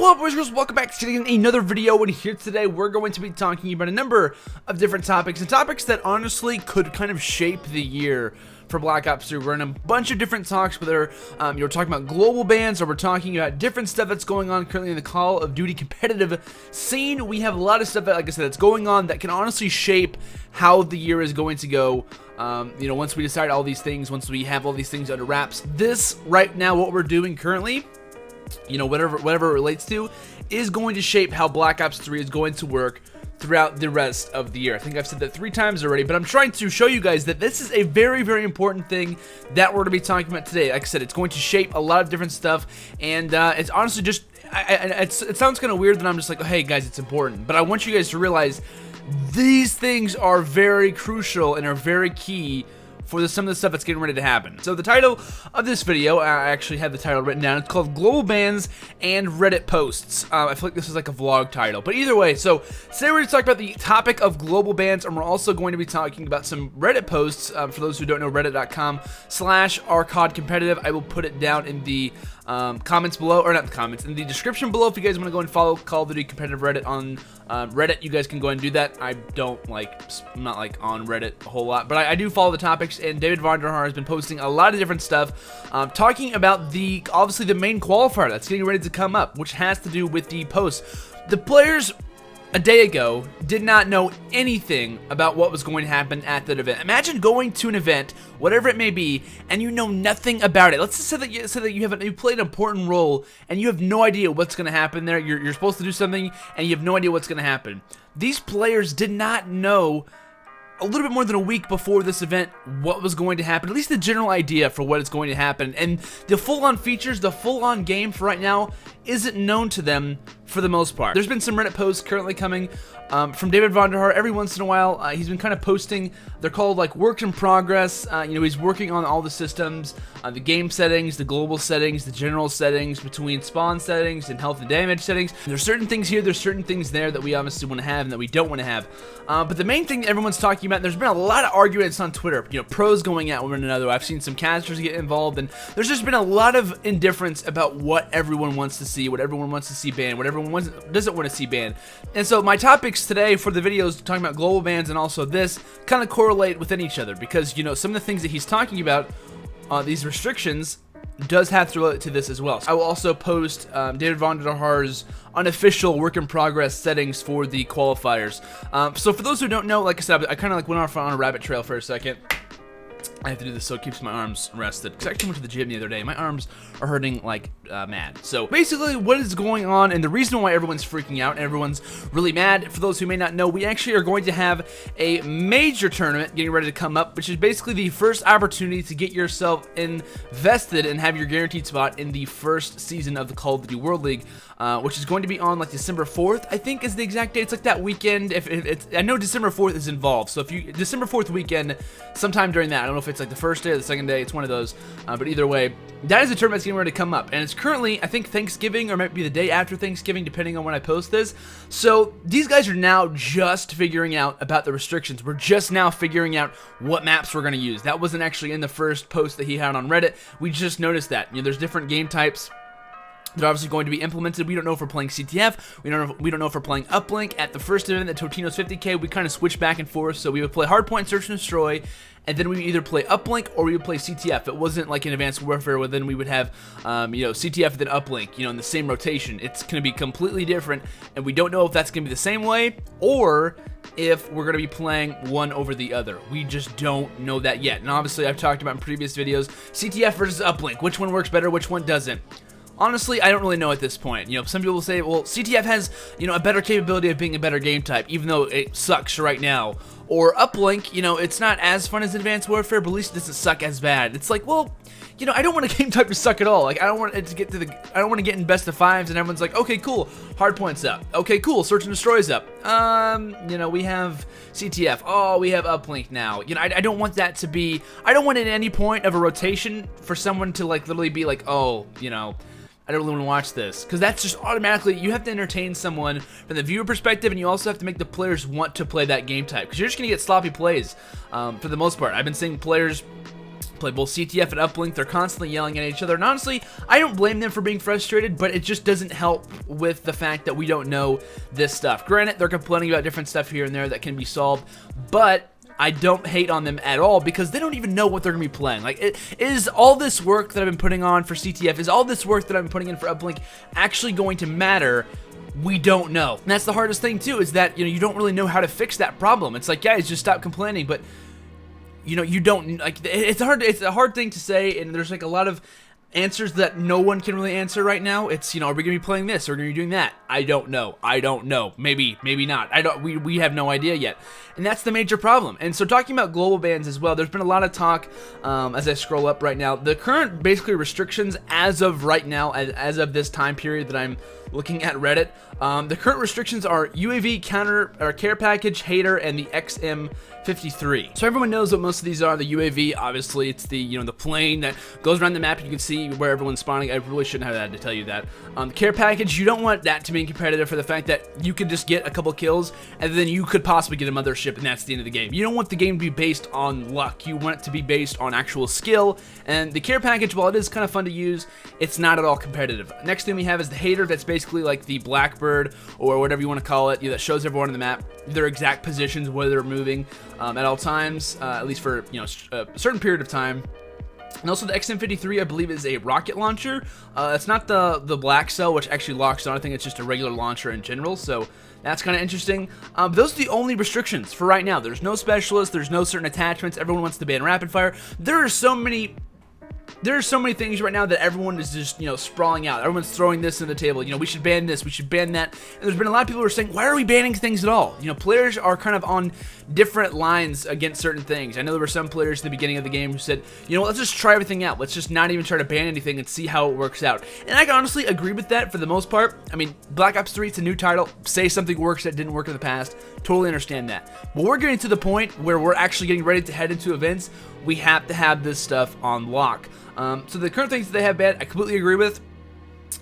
What up, boys and girls? Welcome back to another video, and here today we're going to be talking about a number of different topics, and topics that honestly could kind of shape the year for Black Ops 3. We're in a bunch of different talks, whether you're talking about global bans or we're talking about different stuff that's going on currently in the Call of Duty competitive scene. We have a lot of stuff that, like I said, that's going on that can honestly shape how the year is going to go. Once we decide all these things, once we have all these things under wraps, this right now, what we're doing currently, whatever it relates to, is going to shape how Black Ops 3 is going to work throughout the rest of the year. I think I've said that 3 times already, but I'm trying to show you guys that this is a very, very important thing that we're going to be talking about today. Like I said, it's going to shape a lot of different stuff, and it's honestly just, it sounds kind of weird that I'm just like, oh, hey guys, it's important, but I want you guys to realize these things are very crucial and are very key for some of the stuff that's getting ready to happen. So the title of this video, I actually have the title written down. It's called Global Bans and Reddit Posts. I feel like this is like a vlog title, but either way, so today we're going to talk about the topic of global bans, and we're also going to be talking about some Reddit posts. For those who don't know, reddit.com/COD competitive. I will put it down in the comments below, or not the comments, in the description below. If you guys want to go and follow Call of Duty competitive Reddit on Reddit, you guys can go and do that. I'm not like on Reddit a whole lot, but I do follow the topics, and David Vahn has been posting a lot of different stuff, talking about obviously the main qualifier that's getting ready to come up, which has to do with the posts. The players a day ago did not know anything about what was going to happen at that event. Imagine going to an event, whatever it may be, and you know nothing about it. Let's just say that you played an important role and you have no idea what's going to happen there. You're supposed to do something and you have no idea what's going to happen. These players did not know a little bit more than a week before this event what was going to happen, at least the general idea for what is going to happen, and the full-on features, the full-on game for right now isn't known to them for the most part. There's been some Reddit posts currently coming from David Vahn every once in a while. He's been kind of posting, they're called like work in progress. He's working on all the systems, the game settings, the global settings, the general settings, between spawn settings and health and damage settings. There's certain things here, there's certain things there that we obviously want to have and that we don't want to have. But the main thing everyone's talking about, there's been a lot of arguments on Twitter, pros going at one another. I've seen some casters get involved, and there's just been a lot of indifference about what everyone wants to see, what everyone wants to see banned, what everyone doesn't want to see banned. And so my topics today for the videos talking about global bans and also this kind of correlate within each other, because some of the things that he's talking about, these restrictions, does have to relate to this as well. So I will also post David Vahn unofficial work in progress settings for the qualifiers. So for those who don't know, like I said, I kind of went off on a rabbit trail for a second. I have to do this so it keeps my arms rested, because I actually went to the gym the other day. My arms are hurting like mad. So basically what is going on, and the reason why everyone's freaking out and everyone's really mad, for those who may not know, we actually are going to have a major tournament getting ready to come up, which is basically the first opportunity to get yourself invested and have your guaranteed spot in the first season of the Call of Duty World League, which is going to be on like December 4th, I think is the exact date. It's like that weekend. I know December 4th is involved, so if December 4th weekend, sometime during that, I don't know if it's like the first day or the second day, it's one of those, but either way, that is a tournament that's getting ready to come up, and it's currently, I think, Thanksgiving, or might be the day after Thanksgiving, depending on when I post this. So these guys are now just figuring out about the restrictions. We're just now figuring out what maps we're going to use. That wasn't actually in the first post that he had on Reddit. We just noticed that. There's different game types that are obviously going to be implemented. We don't know if we're playing CTF. We don't know if we're playing Uplink. At the first event, at Totino's 50K, we kind of switched back and forth. So we would play Hardpoint, Search and Destroy, and then we would either play Uplink or we would play CTF. It wasn't like in Advanced Warfare where then we would have, CTF and then Uplink, in the same rotation. It's going to be completely different, and we don't know if that's going to be the same way or if we're going to be playing one over the other. We just don't know that yet. And obviously, I've talked about in previous videos, CTF versus Uplink. Which one works better? Which one doesn't? Honestly, I don't really know at this point. Some people will say, well, CTF has, a better capability of being a better game type, even though it sucks right now. Or Uplink, it's not as fun as Advanced Warfare, but at least it doesn't suck as bad. It's like, well, I don't want a game type to suck at all. Like, I don't want it to get I don't want to get in best of fives and everyone's like, okay, cool, Hardpoint's up. Okay, cool, Search and Destroy's up. We have CTF. Oh, we have Uplink now. I don't want that to be, I don't want at any point of a rotation for someone to literally be like, oh, I don't really want to watch this, because that's just automatically, you have to entertain someone from the viewer perspective, and you also have to make the players want to play that game type, because you're just going to get sloppy plays for the most part. I've been seeing players play both CTF and Uplink. They're constantly yelling at each other, and honestly, I don't blame them for being frustrated, but it just doesn't help with the fact that we don't know this stuff. Granted, they're complaining about different stuff here and there that can be solved, but I don't hate on them at all because they don't even know what they're going to be playing. Like, is all this work that I've been putting on for CTF, is all this work that I've been putting in for Uplink actually going to matter? We don't know. And that's the hardest thing too, is that, you don't really know how to fix that problem. It's like, guys, just stop complaining, but you don't, like, it's a hard thing to say, and there's like a lot of answers that no one can really answer right now. It's, are we gonna be playing this, or are we gonna be doing that? I don't know. Maybe not. We have no idea yet, and that's the major problem. And so, talking about global bans as well, there's been a lot of talk as I scroll up right now. The current basically restrictions as of right now, as of this time period that I'm looking at Reddit, the current restrictions are UAV, counter or care package, hater, and the XM53. So everyone knows what most of these are. The UAV, obviously, it's the the plane that goes around the map and you can see where everyone's spawning. I really shouldn't have had to tell you that. The care package, you don't want that to be competitive for the fact that you could just get a couple kills and then you could possibly get a mothership, and that's the end of the game. You don't want the game to be based on luck. You want it to be based on actual skill. And the care package, while it is kind of fun to use, it's not at all competitive. Next thing we have is the hater. That's basically like the Blackbird or whatever you want to call it, that shows everyone on the map their exact positions, where they're moving at all times, at least for a certain period of time. And also the XM53, I believe, is a rocket launcher. It's not the black cell, which actually locks on. I think it's just a regular launcher in general, so that's kind of interesting. Those are the only restrictions for right now. There's no specialists, there's no certain attachments. Everyone wants to ban rapid fire. There are so many things right now that everyone is just, sprawling out. Everyone's throwing this in the table. We should ban this, we should ban that. And there's been a lot of people who are saying, why are we banning things at all? Players are kind of on different lines against certain things. I know there were some players at the beginning of the game who said, let's just try everything out. Let's just not even try to ban anything and see how it works out. And I can honestly agree with that for the most part. I mean, Black Ops 3, it's a new title. Say something works that didn't work in the past. Totally understand that. But we're getting to the point where we're actually getting ready to head into events. We have to have this stuff on lock. So the current things that they have banned, I completely agree with,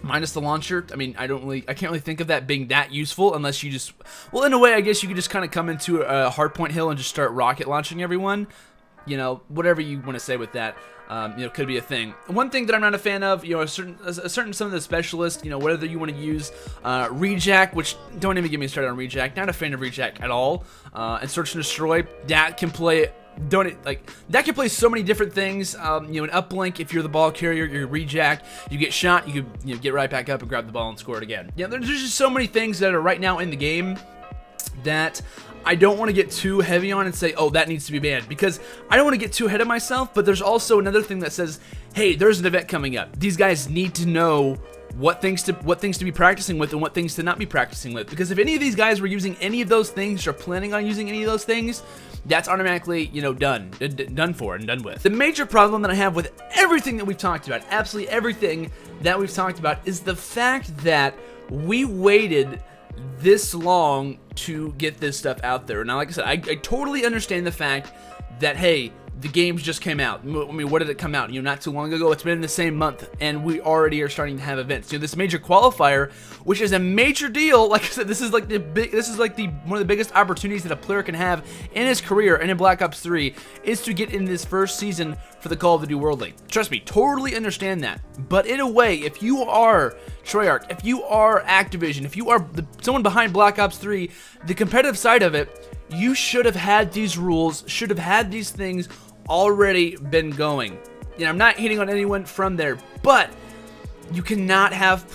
minus the launcher. I mean, I can't really think of that being that useful unless you just, well, in a way, I guess you could just kind of come into a hardpoint hill and just start rocket launching everyone. Whatever you want to say with that, could be a thing. One thing that I'm not a fan of, some of the specialists, whether you want to use rejack, which don't even get me started on rejack. Not a fan of rejack at all. And search and destroy, that can play. That can play so many different things. An uplink, if you're the ball carrier, you're rejack, you get shot, you could get right back up and grab the ball and score it again. There's just so many things that are right now in the game that I don't want to get too heavy on and say, oh, that needs to be banned, because I don't want to get too ahead of myself. But there's also another thing that says, hey, there's an event coming up. These guys need to know what things to be practicing with and what things to not be practicing with, because if any of these guys were using any of those things or planning on using any of those things, that's automatically, done for and done with. The major problem that I have with everything that we've talked about, absolutely everything that we've talked about, is the fact that we waited this long to get this stuff out there. Now, like I said, I totally understand the fact that, hey, the games just came out. I mean, what did it come out? Not too long ago. It's been in the same month, and we already are starting to have events. This major qualifier, which is a major deal. Like I said, this is like one of the biggest opportunities that a player can have in his career and in Black Ops 3 is to get in this first season for the Call of Duty World League. Trust me, totally understand that. But in a way, if you are Treyarch, if you are Activision, if you are someone behind Black Ops 3, the competitive side of it, you should have had these rules, should have had these things already been going. I'm not hitting on anyone from there, but you cannot have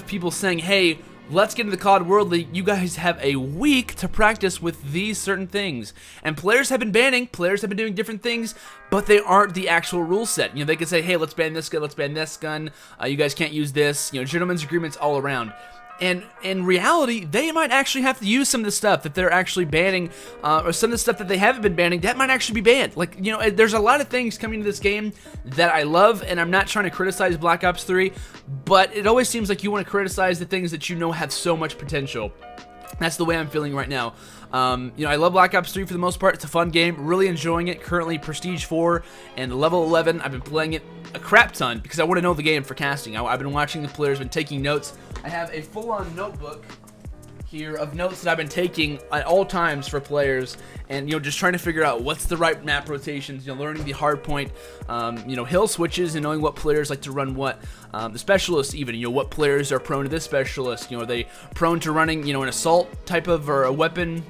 people saying, hey, let's get into the COD World League. You guys have a week to practice with these certain things. And players have been banning, players have been doing different things, but they aren't the actual rule set. They could say, hey, let's ban this gun, let's ban this gun, you guys can't use this, gentlemen's agreements all around. And in reality, they might actually have to use some of the stuff that they're actually banning, or some of the stuff that they haven't been banning, that might actually be banned. There's a lot of things coming to this game that I love, and I'm not trying to criticize Black Ops 3, but it always seems like you want to criticize the things that have so much potential. That's the way I'm feeling right now. I love Black Ops 3 for the most part. It's a fun game, really enjoying it. Currently Prestige 4 and level 11. I've been playing it a crap ton because I want to know the game for casting. I've been watching the players, been taking notes. I have a full-on notebook here of notes that I've been taking at all times for players, and just trying to figure out what's the right map rotations, learning the hard point, hill switches, and knowing what players like to run what. The specialists even, what players are prone to this specialist. Are they prone to running, an assault type of or a weapon,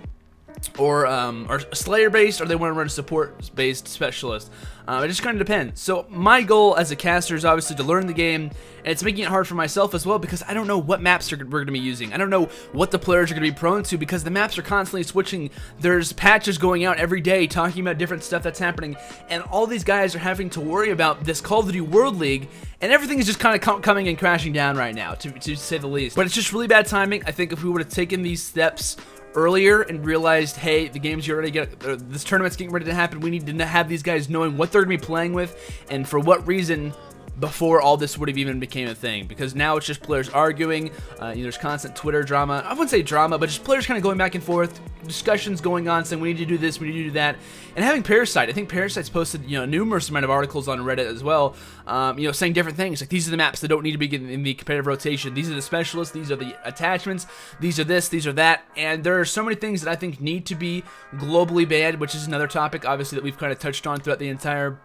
or Slayer based, or they want to run a support based specialist. It just kind of depends. So my goal as a caster is obviously to learn the game, and it's making it hard for myself as well because I don't know what maps we're going to be using. I don't know what the players are going to be prone to because the maps are constantly switching. There's patches going out every day talking about different stuff that's happening, and all these guys are having to worry about this Call of Duty World League, and everything is just kind of coming and crashing down right now, to say the least. But it's just really bad timing. I think if we would have taken these steps earlier and realized, hey, the game's already this tournament's getting ready to happen, we need to have these guys knowing what they're going to be playing with and for what reason before all this would have even became a thing, because now it's just players arguing. There's constant Twitter drama. I wouldn't say drama, but just players kind of going back and forth, discussions going on saying we need to do this, we need to do that, and having Parasite. I think Parasite's posted numerous amount of articles on Reddit as well, saying different things like these are the maps that don't need to be in the competitive rotation, these are the specialists, these are the attachments, these are this, these are that, and there are so many things that I think need to be globally banned, which is another topic obviously that we've kind of touched on throughout the entire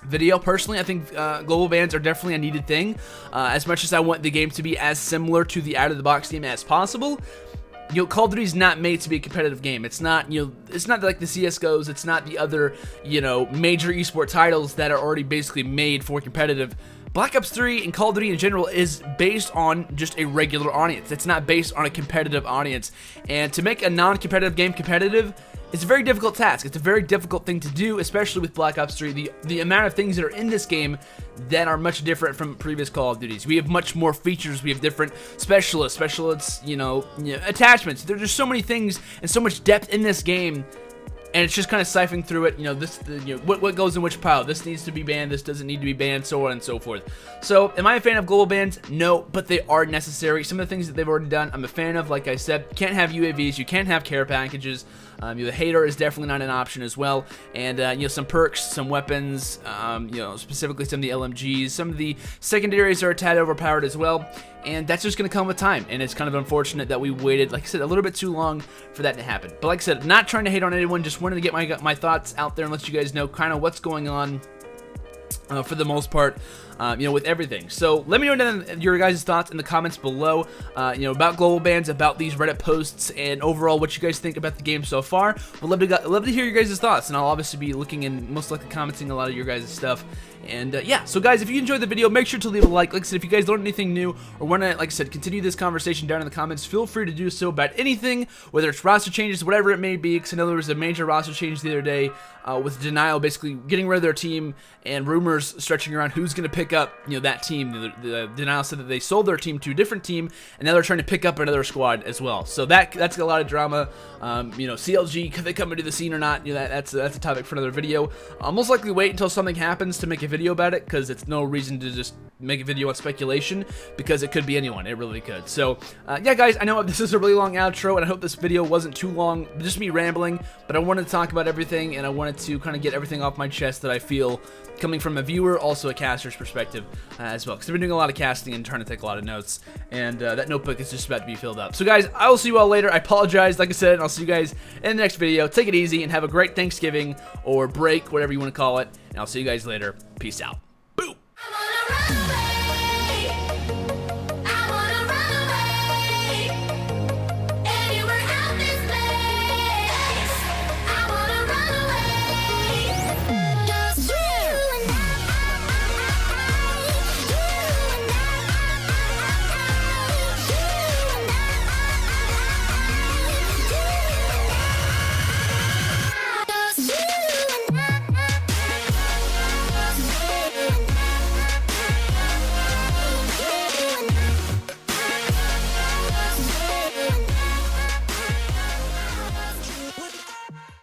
video. Personally, I think global bans are definitely a needed thing. As much as I want the game to be as similar to the out-of-the-box game as possible, Call of Duty is not made to be a competitive game. It's not, it's not like the CS:GOs. It's not the other, major esport titles that are already basically made for competitive. Black Ops 3 and Call of Duty in general is based on just a regular audience. It's not based on a competitive audience. And to make a non-competitive game competitive, it's a very difficult task. It's a very difficult thing to do, especially with Black Ops 3. The amount of things that are in this game that are much different from previous Call of Duties. We have much more features. We have different specialists, attachments. There's just so many things and so much depth in this game. And it's just kind of siphoning through it, what goes in which pile. This needs to be banned, this doesn't need to be banned, so on and so forth. So, am I a fan of global bans? No, but they are necessary. Some of the things that they've already done, I'm a fan of. Like I said, can't have UAVs, you can't have care packages. The hater is definitely not an option as well. And, some perks, some weapons, specifically some of the LMGs. Some of the secondaries are a tad overpowered as well. And that's just going to come with time. And it's kind of unfortunate that we waited, like I said, a little bit too long for that to happen. But like I said, not trying to hate on anyone, just wanted to get my thoughts out there and let you guys know kind of what's going on for the most part, with everything. So let me know down your guys' thoughts in the comments below, about global bans, about these Reddit posts, and overall what you guys think about the game so far. We'd love to hear your guys' thoughts, and I'll obviously be looking and most likely commenting a lot of your guys' stuff. And yeah, so guys, if you enjoyed the video, make sure to leave a like. Like I said, if you guys learned anything new or want to, like I said, continue this conversation down in the comments, feel free to do so about anything, whether it's roster changes, whatever it may be, because I know there was a major roster change the other day with Denial basically getting rid of their team and rumors stretching around who's going to pick up, that team. The Denial said that they sold their team to a different team, and now they're trying to pick up another squad as well. So that's a lot of drama. CLG, could they come into the scene or not? That's a topic for another video. I'll most likely wait until something happens to make a video about it, because it's no reason to just make a video on speculation, because it could be anyone. It really could. So yeah, guys, I know this is a really long outro, and I hope this video wasn't too long, just me rambling, but I wanted to talk about everything, and I wanted to kind of get everything off my chest that I feel coming from a viewer, also a caster's perspective as well, because I've been doing a lot of casting and trying to take a lot of notes, and that notebook is just about to be filled up. So guys, I will see you all later. I apologize, like I said, and I'll see you guys in the next video. Take it easy and have a great Thanksgiving or break, whatever you want to call it, and I'll see you guys later. Peace out.